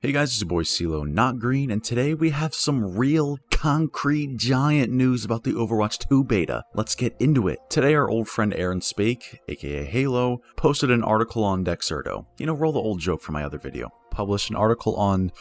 Hey guys, it's your boy CeeLo, not green, and today we have some real, concrete, giant news about the Overwatch 2 beta. Let's get into it. Today our old friend Aaron Spake, aka Halo, posted an article on Dexerto. You know, roll the old joke from my other video. Published an article on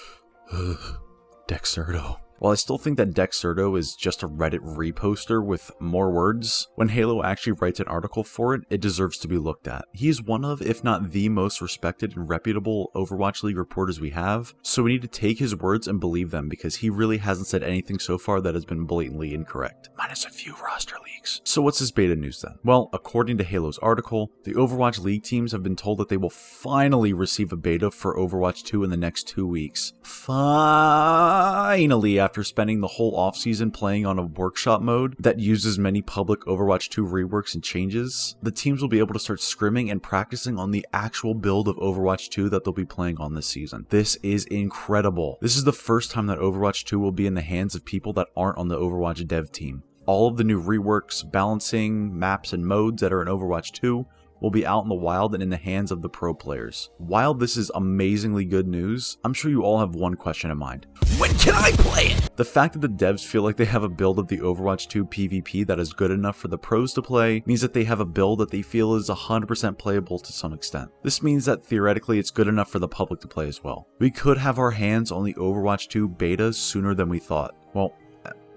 Dexerto. While I still think that Dexerto is just a Reddit reposter with more words, when Halo actually writes an article for it, it deserves to be looked at. He is one of, if not the most respected and reputable Overwatch League reporters we have, so we need to take his words and believe them because he really hasn't said anything so far that has been blatantly incorrect. Minus a few roster leaks. So what's this beta news then? Well, according to Halo's article, the Overwatch League teams have been told that they will finally receive a beta for Overwatch 2 in the next 2 weeks. Finally, after spending the whole offseason playing on a workshop mode that uses many public Overwatch 2 reworks and changes, the teams will be able to start scrimming and practicing on the actual build of Overwatch 2 that they'll be playing on this season. This is incredible. This is the first time that Overwatch 2 will be in the hands of people that aren't on the Overwatch dev team. All of the new reworks, balancing, maps, and modes that are in Overwatch 2 will be out in the wild and in the hands of the pro players. While this is amazingly good news, I'm sure you all have one question in mind. When can I play it? The fact that the devs feel like they have a build of the Overwatch 2 PvP that is good enough for the pros to play means that they have a build that they feel is 100% playable to some extent. This means that theoretically it's good enough for the public to play as well. We could have our hands on the Overwatch 2 beta sooner than we thought. Well,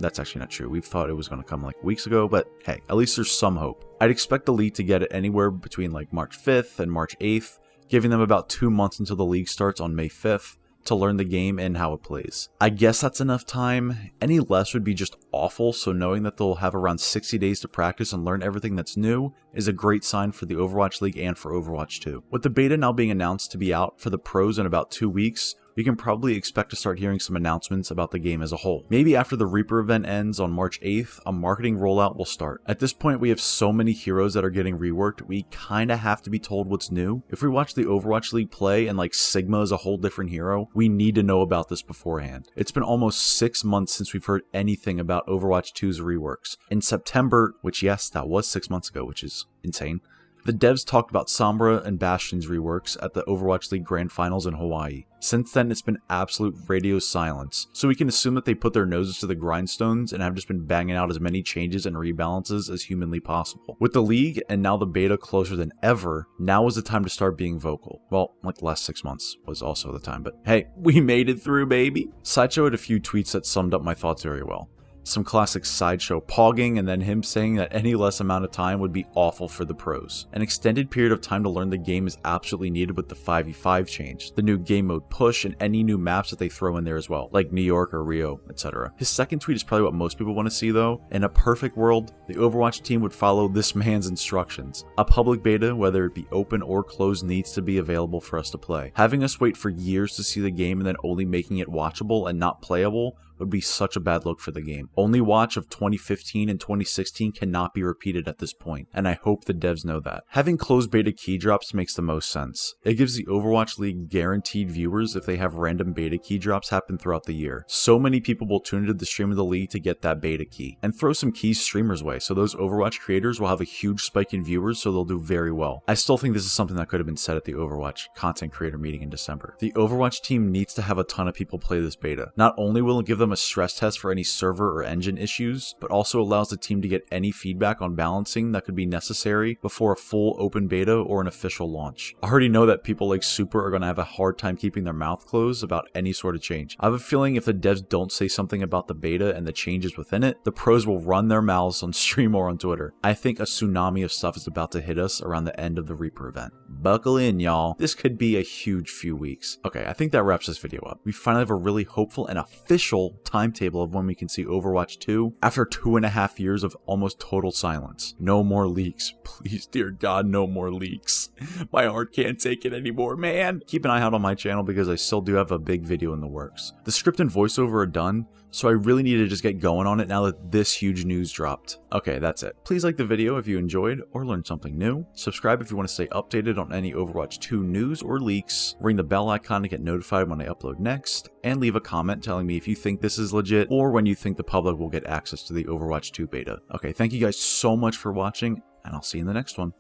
that's actually not true. We thought it was going to come like weeks ago, but hey, at least there's some hope. I'd expect the league to get it anywhere between like March 5th and March 8th, giving them about 2 months until the league starts on May 5th to learn the game and how it plays. I guess that's enough time. Any less would be just awful, so knowing that they'll have around 60 days to practice and learn everything that's new is a great sign for the Overwatch League and for Overwatch 2. With the beta now being announced to be out for the pros in about 2 weeks, we can probably expect to start hearing some announcements about the game as a whole. Maybe after the Reaper event ends on March 8th, a marketing rollout will start. At this point, we have so many heroes that are getting reworked, we kinda have to be told what's new. If we watch the Overwatch League play and like Sigma is a whole different hero, we need to know about this beforehand. It's been almost 6 months since we've heard anything about Overwatch 2's reworks. In September, which yes, that was 6 months ago, which is insane, the devs talked about Sombra and Bastion's reworks at the Overwatch League Grand Finals in Hawaii. Since then, it's been absolute radio silence, so we can assume that they put their noses to the grindstones and have just been banging out as many changes and rebalances as humanly possible. With the league, and now the beta closer than ever, now is the time to start being vocal. Well, like the last 6 months was also the time, but hey, we made it through, baby! Sideshow had a few tweets that summed up my thoughts very well. Some classic Sideshow pogging, and then him saying that any less amount of time would be awful for the pros. An extended period of time to learn the game is absolutely needed with the 5v5 change, the new game mode push, and any new maps that they throw in there as well, like New York or Rio, etc. His second tweet is probably what most people want to see though. In a perfect world, the Overwatch team would follow this man's instructions. A public beta, whether it be open or closed, needs to be available for us to play. Having us wait for years to see the game and then only making it watchable and not playable would be such a bad look for the game. Only watch of 2015 and 2016 cannot be repeated at this point, and I hope the devs know that. Having closed beta key drops makes the most sense. It gives the Overwatch League guaranteed viewers if they have random beta key drops happen throughout the year. So many people will tune into the stream of the league to get that beta key, and throw some keys streamers' way, so those Overwatch creators will have a huge spike in viewers, so they'll do very well. I still think this is something that could have been said at the Overwatch content creator meeting in December. The Overwatch team needs to have a ton of people play this beta. Not only will it give them a stress test for any server or engine issues, but also allows the team to get any feedback on balancing that could be necessary before a full open beta or an official launch. I already know that people like Super are going to have a hard time keeping their mouth closed about any sort of change. I have a feeling if the devs don't say something about the beta and the changes within it, the pros will run their mouths on stream or on Twitter. I think a tsunami of stuff is about to hit us around the end of the Reaper event. Buckle in, y'all. This could be a huge few weeks. Okay, I think that wraps this video up. We finally have a really hopeful and official timetable of when we can see Overwatch 2 after 2.5 years of almost total silence. No more leaks. Please, dear God, no more leaks. My heart can't take it anymore, man. Keep an eye out on my channel because I still do have a big video in the works. The script and voiceover are done, so I really need to just get going on it now that this huge news dropped. Okay, that's it. Please like the video if you enjoyed or learned something new. Subscribe if you want to stay updated on any Overwatch 2 news or leaks. Ring the bell icon to get notified when I upload next. And leave a comment telling me if you think this is legit or when you think the public will get access to the Overwatch 2 beta. Okay, thank you guys so much for watching, and I'll see you in the next one.